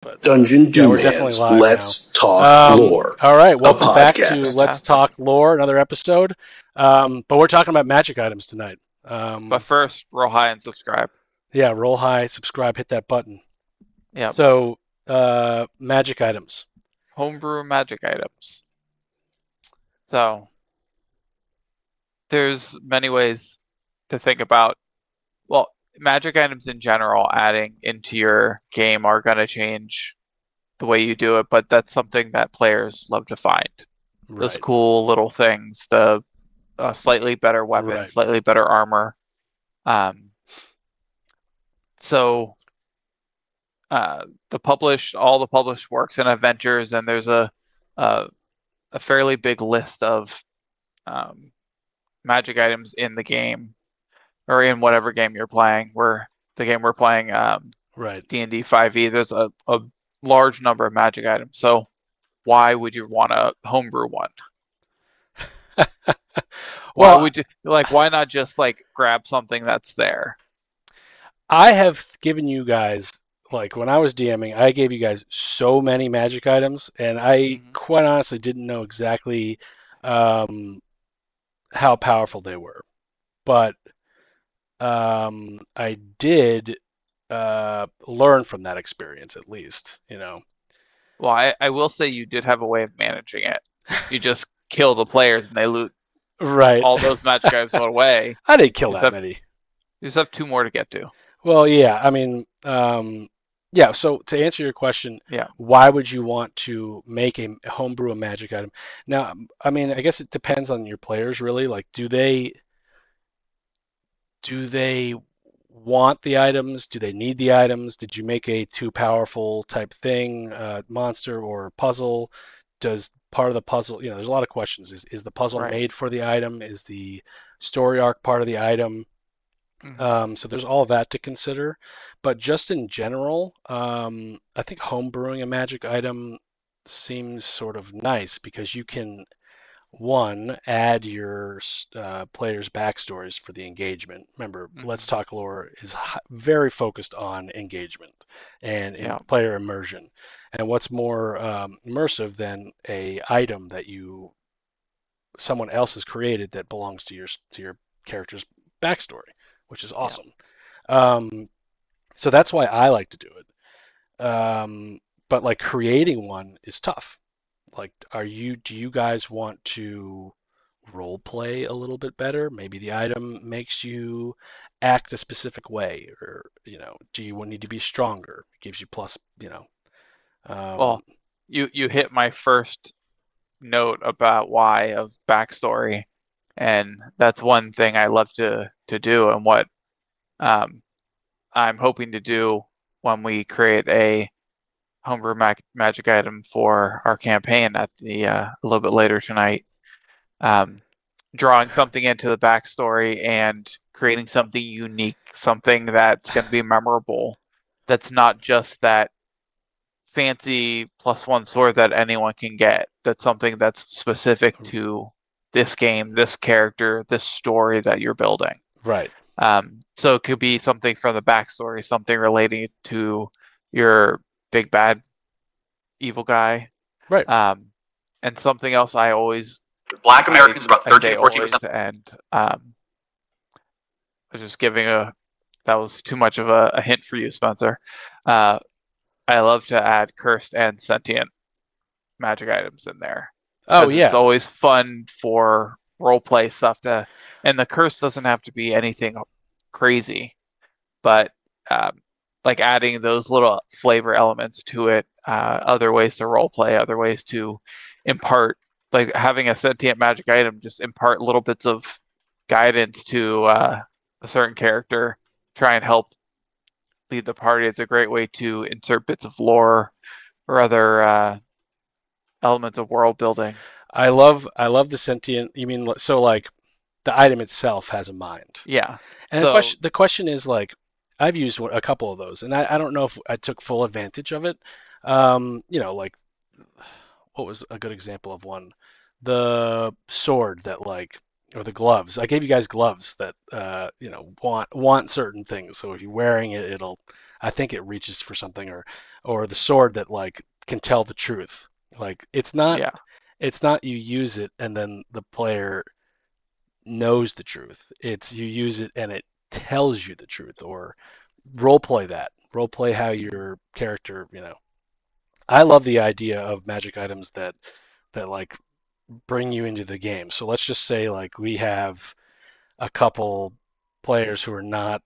But Dungeon yeah, we're definitely Dumans. live Let's talk now. lore. All right, welcome back to Podcast. Let's Talk Lore, another episode. But we're talking about magic items tonight. But first, roll high and subscribe. Yeah, roll high, subscribe, hit that button. Yeah. So, magic items. Homebrew magic items. So, there's many ways to think about. Well, magic items in general, adding into your game are going to change the way you do it, but that's something that players love to find. Those Right. cool little things, the slightly better weapon, Right. slightly better armor. So all the published works and adventures, and there's a fairly big list of magic items in the game, or in whatever game you're playing. The game we're playing, Right. D&D 5e, there's a large number of magic items. So why would you want to homebrew one? Well, why not just grab something that's there? I have given you guys, when I was DMing, I gave you guys so many magic items, and I quite honestly didn't know exactly how powerful they were. But I did learn from that experience, at least, Well, I will say you did have a way of managing it. You just kill the players and they loot right. all those magic items away. I didn't kill that many. You just have 2 more to get to. Well, yeah. I mean, yeah. So to answer your question, yeah, why would you want to make a homebrew a magic item? Now, I mean, I guess it depends on your players, really. Do they want the items? Do they need the items? Did you make a too powerful type thing, monster or puzzle? Does part of the puzzle, there's a lot of questions. Is the puzzle made for the item? Is the story arc part of the item? So there's all of that to consider. But just in general, I think homebrewing a magic item seems sort of nice because you can, one, add your players' backstories for the engagement. Remember, Let's Talk Lore is very focused on engagement and player immersion. And what's more immersive than a item that someone else has created that belongs to your character's backstory, which is awesome. So that's why I like to do it. But creating one is tough. Do you guys want to role play a little bit better? Maybe the item makes you act a specific way, or do you need to be stronger? It gives you plus, well, you hit my first note about why of backstory, and that's one thing I love to do, and what I'm hoping to do when we create a homebrew magic item for our campaign at a little bit later tonight. Drawing something into the backstory and creating something unique, something that's going to be memorable, that's not just that fancy +1 sword that anyone can get. That's something that's specific to this game, this character, this story that you're building. Right. So it could be something from the backstory, something relating to your big bad evil guy. Right. And something else I always... Black Americans about 13 to 14%. And I was just giving that was too much of a hint for you, Spencer. I love to add cursed and sentient magic items in there. Oh, yeah. It's always fun for roleplay stuff and the curse doesn't have to be anything crazy, but adding those little flavor elements to it, other ways to roleplay, other ways to impart, having a sentient magic item, just impart little bits of guidance to a certain character, try and help lead the party. It's a great way to insert bits of lore or other elements of world building. I love the sentient. You mean the item itself has a mind? Yeah. And the question is I've used a couple of those, and I don't know if I took full advantage of it. What was a good example of one? The sword that or the gloves. I gave you guys gloves that want certain things. So if you're wearing it, it'll I think it reaches for something, or the sword that like can tell the truth. Like Yeah. it's not you use it and then the player knows the truth. It's you use it and it tells you the truth, or role play that. Role play how your character, I love the idea of magic items that like bring you into the game. So let's just say like we have a couple players who are not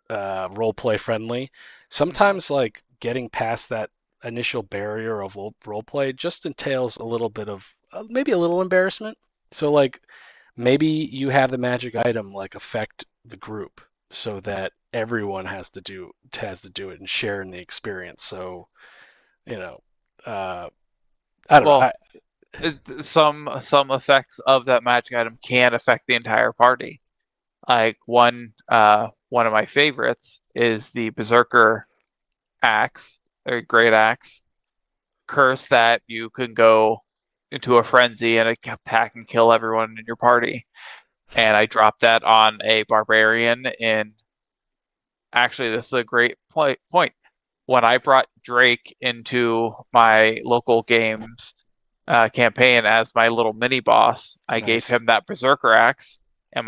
role play friendly. Hmm. Sometimes like getting past that initial barrier of role play just entails a little bit of maybe a little embarrassment. So like maybe you have the magic item like affect the group so that everyone has to do it and share in the experience. So, you know, uh, I don't know. Well, some effects of that magic item can affect the entire party. Like one of my favorites is the Berserker axe, or great axe curse that you can go into a frenzy and attack and kill everyone in your party. And I dropped that on a barbarian in. Actually, this is a great point. When I brought Drake into my local games campaign as my little mini boss, I gave Nice. him that Berserker axe, and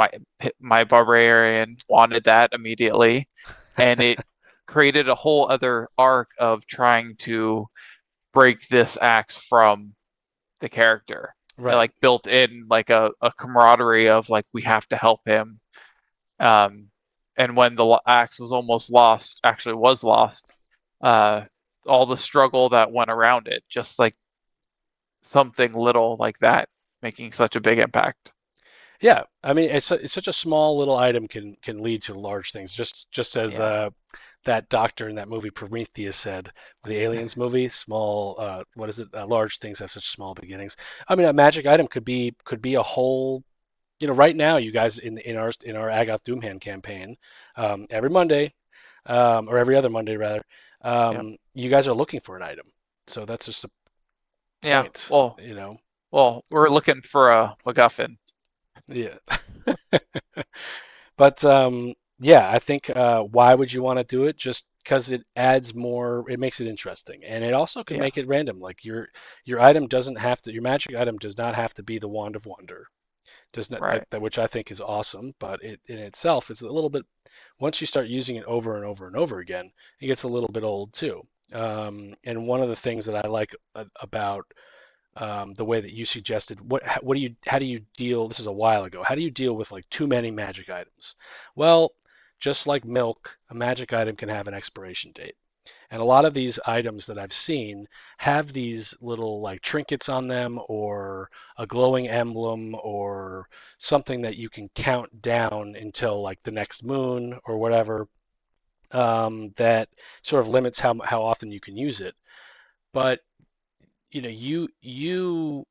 my barbarian wanted that immediately, and it created a whole other arc of trying to break this axe from the character. It Right. like built in like a camaraderie of like we have to help him. Um, and when the axe was almost lost, actually was lost, uh, all the struggle that went around it, just like something little like that, making such a big impact. Yeah, I mean, it's such a small little item can lead to large things. Just as Yeah. that doctor in that movie Prometheus said, the Aliens movie, what is it? Large things have such small beginnings. I mean, a magic item could be a whole. Right now, you guys in our Agoth Doomhand campaign, every Monday, or every other Monday rather, Yeah. you guys are looking for an item. So that's just a Yeah. point, Well, you know. we're looking for a MacGuffin. Yeah. But yeah, I think why would you want to do it? Just because it adds more, it makes it interesting, and it also can Yeah. make it random. Like your item doesn't have to, your magic item does not have to be the Wand of Wonder. Does not Right. that, which I think is awesome, but it in itself is a little bit. Once you start using it over and over and over again, it gets a little bit old too. And one of the things that I like about the way that you suggested. How do you deal? This is a while ago. How do you deal with like too many magic items? Well, just like milk, a magic item can have an expiration date. And a lot of these items that I've seen have these little like trinkets on them or a glowing emblem or something that you can count down until like the next moon or whatever, that sort of limits how often you can use it. But you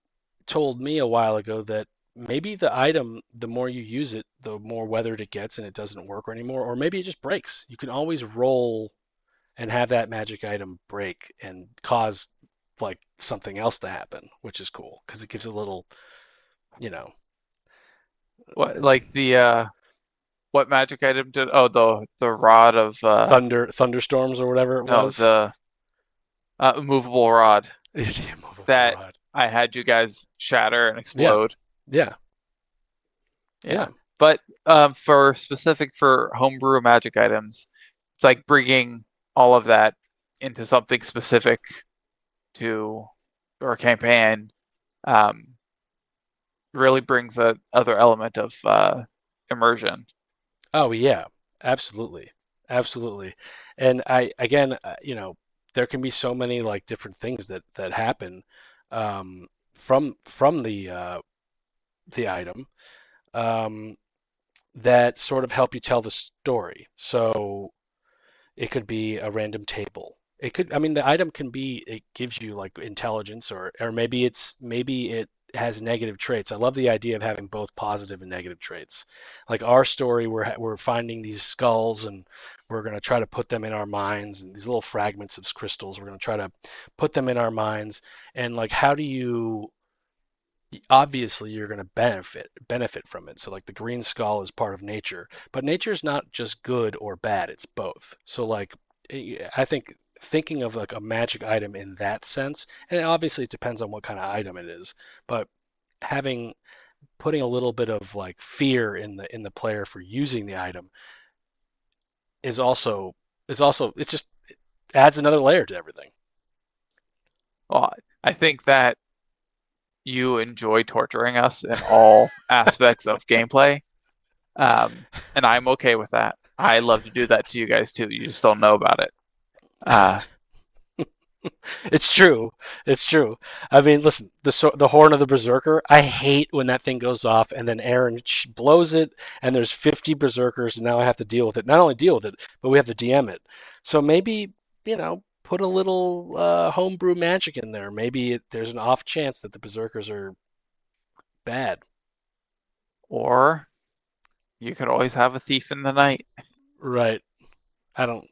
told me a while ago that maybe the item, the more you use it, the more weathered it gets and it doesn't work anymore, or maybe it just breaks. You can always roll and have that magic item break and cause like something else to happen, which is cool because it gives a little, you know, What like the what magic item did? Oh, the rod of thunderstorms or whatever it no, was. the immovable rod The immovable that rod. I had you guys shatter and Yeah, explode. yeah, Yeah. yeah. But for specific for homebrew magic items, it's like bringing all of that into something specific to our campaign. Um, really brings a other element of immersion. Oh yeah, absolutely, absolutely. And I again, there can be so many like different things that happen from the item um, that sort of help you tell the story. So it could be a random table. I mean, the item can be, it gives you like intelligence or maybe it has negative traits. I love the idea of having both positive and negative traits. Like our story, we're finding these skulls and we're going to try to put them in our minds and these little fragments of crystals. We're going to try to put them in our minds. And like, how do you obviously you're going to benefit from it. So like the green skull is part of nature, but nature is not just good or bad, it's both. So like I think thinking of like a magic item in that sense, and obviously it depends on what kind of item it is, but having putting a little bit of like fear in the player for using the item is also it just adds another layer to everything. Well, I think that you enjoy torturing us in all aspects of gameplay, and I'm okay with that. I love to do that to you guys too. You just don't know about it. It's true. It's true. I mean, listen, the horn of the berserker. I hate when that thing goes off and then Aaron blows it, and there's 50 berserkers, and now I have to deal with it. Not only deal with it, but we have to DM it. So maybe put a little homebrew magic in there. Maybe there's an off chance that the berserkers are bad. Or you could always have a thief in the night. Right. I don't.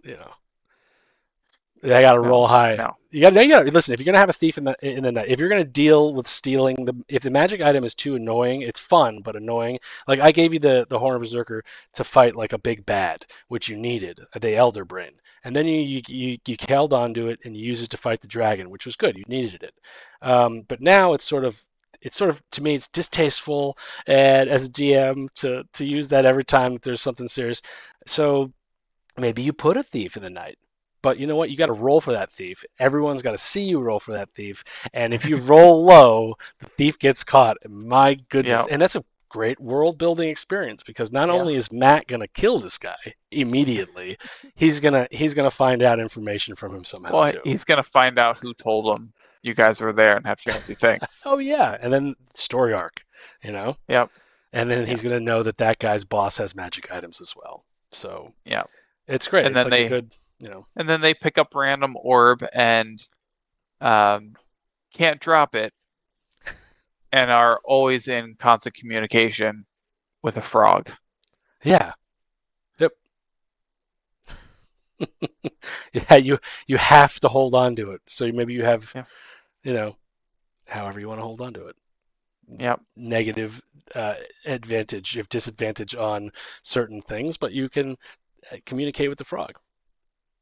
I gotta roll high. No. You gotta listen. If you're gonna have a thief in the night, if you're gonna deal with stealing if the magic item is too annoying, it's fun but annoying. Like I gave you the Horn of Berserker to fight like a big bad, which you needed, the Elder Brain, and then you held onto it and you used it to fight the dragon, which was good. You needed it, but now it's sort of to me it's distasteful and as a DM to use that every time that there's something serious. So maybe you put a thief in the night. But you know what? You got to roll for that thief. Everyone's got to see you roll for that thief. And if you roll low, the thief gets caught. My goodness. Yep. And that's a great world building experience because not only is Matt going to kill this guy immediately, he's going to find out information from him somehow. Well, too. He's going to find out who told him you guys were there and had fancy things. Oh, yeah. And then story arc, Yep. And then he's going to know that guy's boss has magic items as well. So, yeah. It's great. And it's then like a good. And then they pick up random orb and can't drop it and are always in constant communication with a frog. Yeah. Yep. Yeah, you have to hold on to it. So maybe you have, however you want to hold on to it. Yep. Negative advantage, if disadvantage on certain things, but you can communicate with the frog.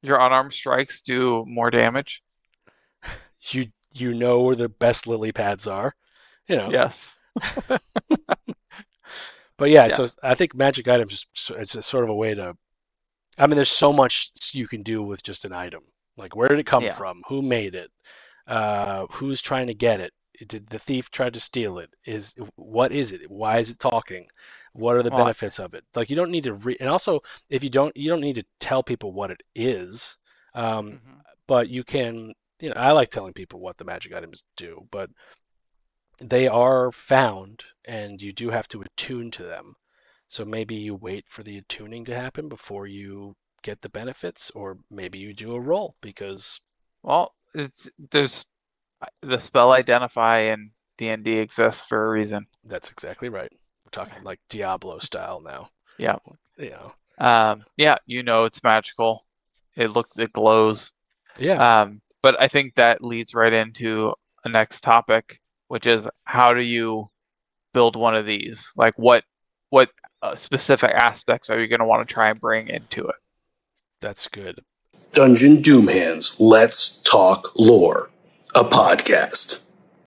Your unarmed strikes do more damage. You know where the best lily pads are. Yes. But yeah, so I think magic items it's a sort of a way to. I mean, there's so much you can do with just an item. Like, where did it come from? Who made it? Who's trying to get it? Did the thief try to steal it? What is it? Why is it talking? What are the benefits of it? Like, you don't need to and also if you don't need to tell people what it is. But you can, I like telling people what the magic items do, but they are found and you do have to attune to them. So maybe you wait for the attuning to happen before you get the benefits, or maybe you do a roll because. Well, there's the spell Identify in D&D exists for a reason. That's exactly right. We're talking like Diablo style now. Yeah. It's magical. It glows. Yeah. But I think that leads right into a next topic, which is how do you build one of these? Like what specific aspects are you going to want to try and bring into it? That's good. Dungeon Doom Hands, Let's Talk Lore, a podcast.